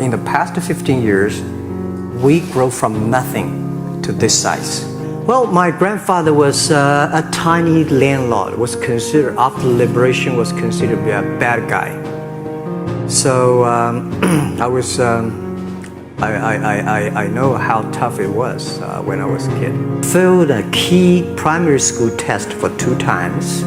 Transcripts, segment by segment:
in the past 15 years, we grow from nothing to this size. Well, my grandfather was a tiny landlord, was considered, after liberation, was considered to be a bad guy. So I know how tough it was when I was a kid. Failed a key primary school test for 2 times,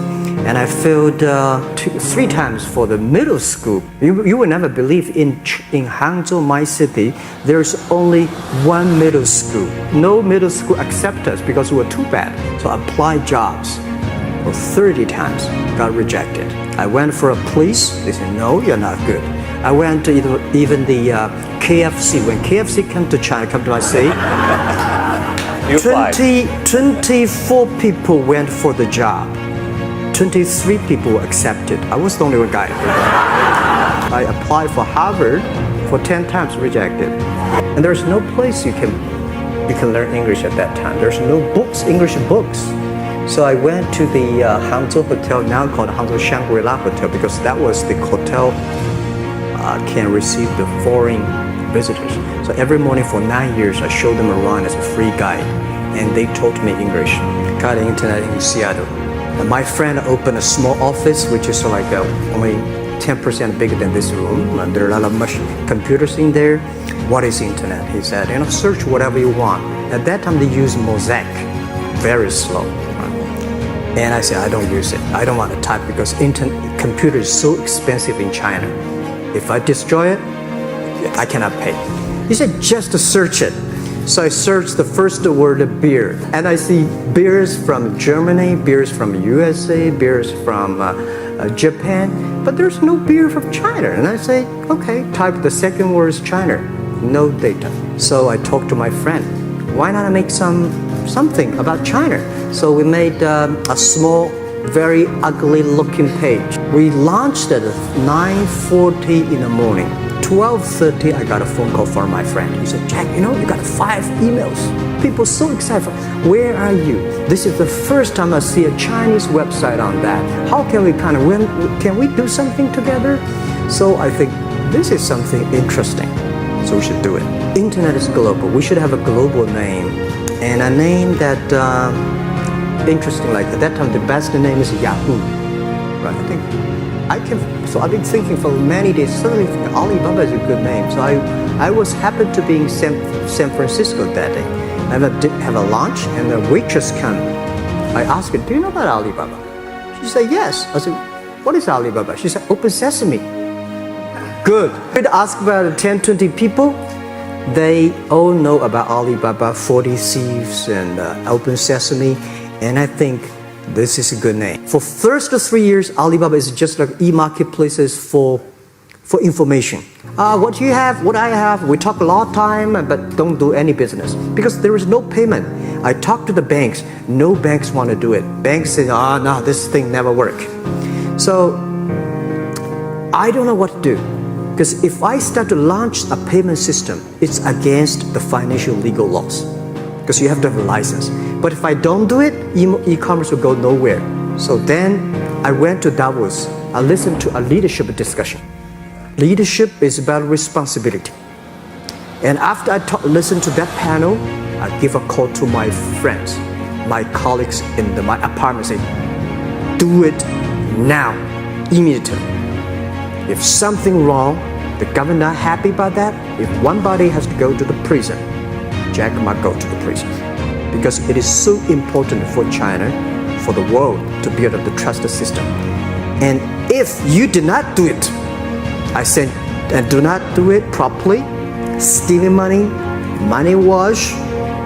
and I failed 3 times for the middle school. You will never believe in Hangzhou, my city, there's only 1 middle school. No middle school accept us because we were too bad. So I applied jobs for 30 times, got rejected. I went for a police, they said, no, you're not good. I went to even the KFC. When KFC come to China, come to my city, 24 people went for the job. 23 people were accepted. I was the only one guy. I applied for Harvard for 10 times, rejected. And there's no place you can learn English at that time. There's no books, English books. So I went to the Hangzhou Hotel, now called Hangzhou Shangri-La Hotel, because that was the hotel can receive the foreign visitors. So every morning for 9 years, I showed them around as a free guide, and they taught me English. Got the internet in Seattle. And my friend opened a small office, which is like only 10% bigger than this room. And there are a lot of computers in there. What is internet? He said, search whatever you want. At that time, they used mosaic, very slow. And I said, I don't use it. I don't want to type because computer is so expensive in China. If I destroy it, I cannot pay. He said, just to search it. So I searched the first word, beer. And I see beers from Germany, beers from USA, beers from Japan. But there's no beer from China. And I say, okay, type the second word is China. No data. So I talked to my friend. Why not make something about China? So we made a small, very ugly looking page. We launched at 9:40 in the morning. 12:30, I got a phone call from my friend. He said, Jack, you got 5 emails. People so excited. Where are you? This is the first time I see a Chinese website on that. How can we can we do something together? So I think this is something interesting. So we should do it. Internet is global. We should have a global name. And a name that, interesting, like at that time, the best name is Yahoo. Right? So I've been thinking for many days, suddenly Alibaba is a good name. So I was happy to be in San Francisco that day. I did have a lunch and the waitress came. I asked her, do you know about Alibaba? She said, yes. I said, what is Alibaba? She said, Open Sesame. Good. I asked about 10, 20 people. They all know about Alibaba, 40 Thieves, and Open Sesame. And I think this is a good name. For first 3 years, Alibaba is just like e-marketplaces for information. What you have, what I have, we talk a lot of time, but don't do any business. Because there is no payment. I talked to the banks. No banks want to do it. Banks say, no, this thing never work. So I don't know what to do. Because if I start to launch a payment system, it's against the financial legal laws. Because you have to have a license. But if I don't do it, e-commerce will go nowhere. So then I went to Davos. I listened to a leadership discussion. Leadership is about responsibility. And after I listened to that panel, I give a call to my friends, my colleagues in my apartment, say, do it now, immediately. If something wrong, the government not happy about that, if one body has to go to the prison, Jack might go to the prison. Because it is so important for China, for the world, to build up the trust system. And if you did not do it, I said, and do not do it properly, stealing money, money wash,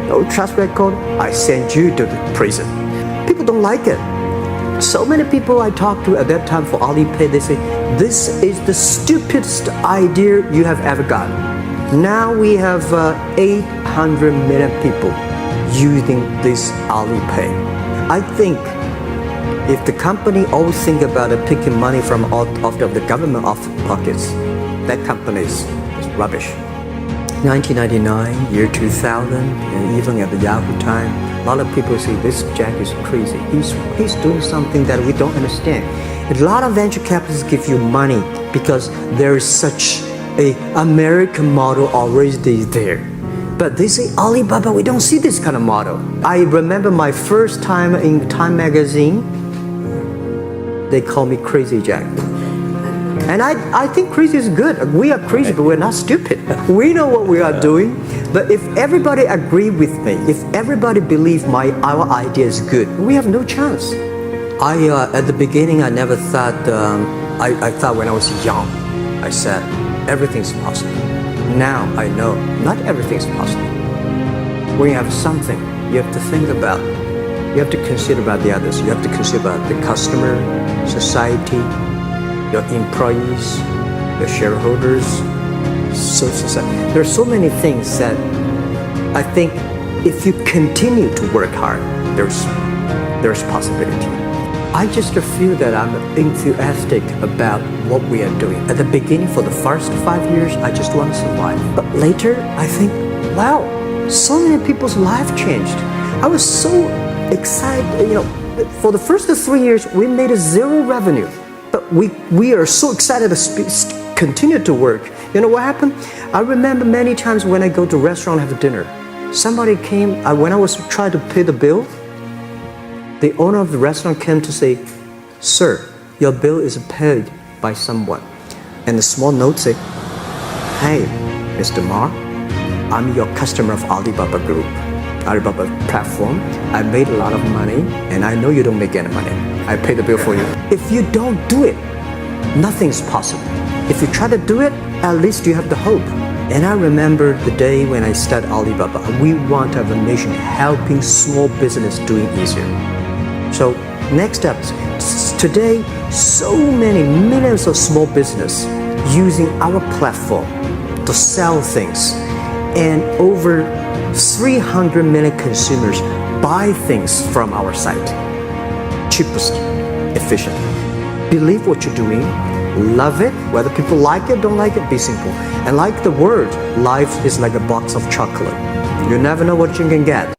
no trust record, I send you to the prison. People don't like it. So many people I talked to at that time for Alipay, they say, this is the stupidest idea you have ever got. Now we have 800 million people using this Alipay. I think if the company always think about picking money from out of the government pockets, that company is rubbish. 1999, year 2000, and even at the Yahoo time, a lot of people say this Jack is crazy. He's doing something that we don't understand. A lot of venture capitalists give you money because there is such a American model already there. But they say Alibaba, we don't see this kind of model. I remember my first time in Time magazine, they call me Crazy Jack. And I think crazy is good. We are crazy, but we're not stupid. We know what we are doing. But if everybody agree with me, if everybody believe our idea is good, we have no chance. At the beginning, I never thought, I thought when I was young, I said, everything's possible. Now I know not everything's possible. When you have something, you have to think about, you have to consider about the others. You have to consider about the customer, society, your employees, your shareholders, society. There are so many things that I think if you continue to work hard, there's possibility. I just feel that I'm enthusiastic about what we are doing. At the beginning, for the first 5 years, I just want to survive. But later, I think, wow, so many people's life changed. I was so excited, for the first 3 years, we made 0 revenue. But we are so excited to continue to work. You know what happened? I remember many times when I go to restaurant and have dinner, somebody came, when I was trying to pay the bill, the owner of the restaurant came to say, "Sir, your bill is paid by someone." And the small note said, "Hey, Mr. Ma, I'm your customer of Alibaba Group, Alibaba platform. I made a lot of money, and I know you don't make any money. I pay the bill for you." If you don't do it, nothing's possible. If you try to do it, at least you have the hope. And I remember the day when I started Alibaba. We want to have a nation helping small business doing easier. So next step, today, so many millions of small business using our platform to sell things, and over 300 million consumers buy things from our site. Cheapest, efficient. Believe what you're doing, love it, whether people like it, don't like it, be simple. And like the word, life is like a box of chocolate. You never know what you can get.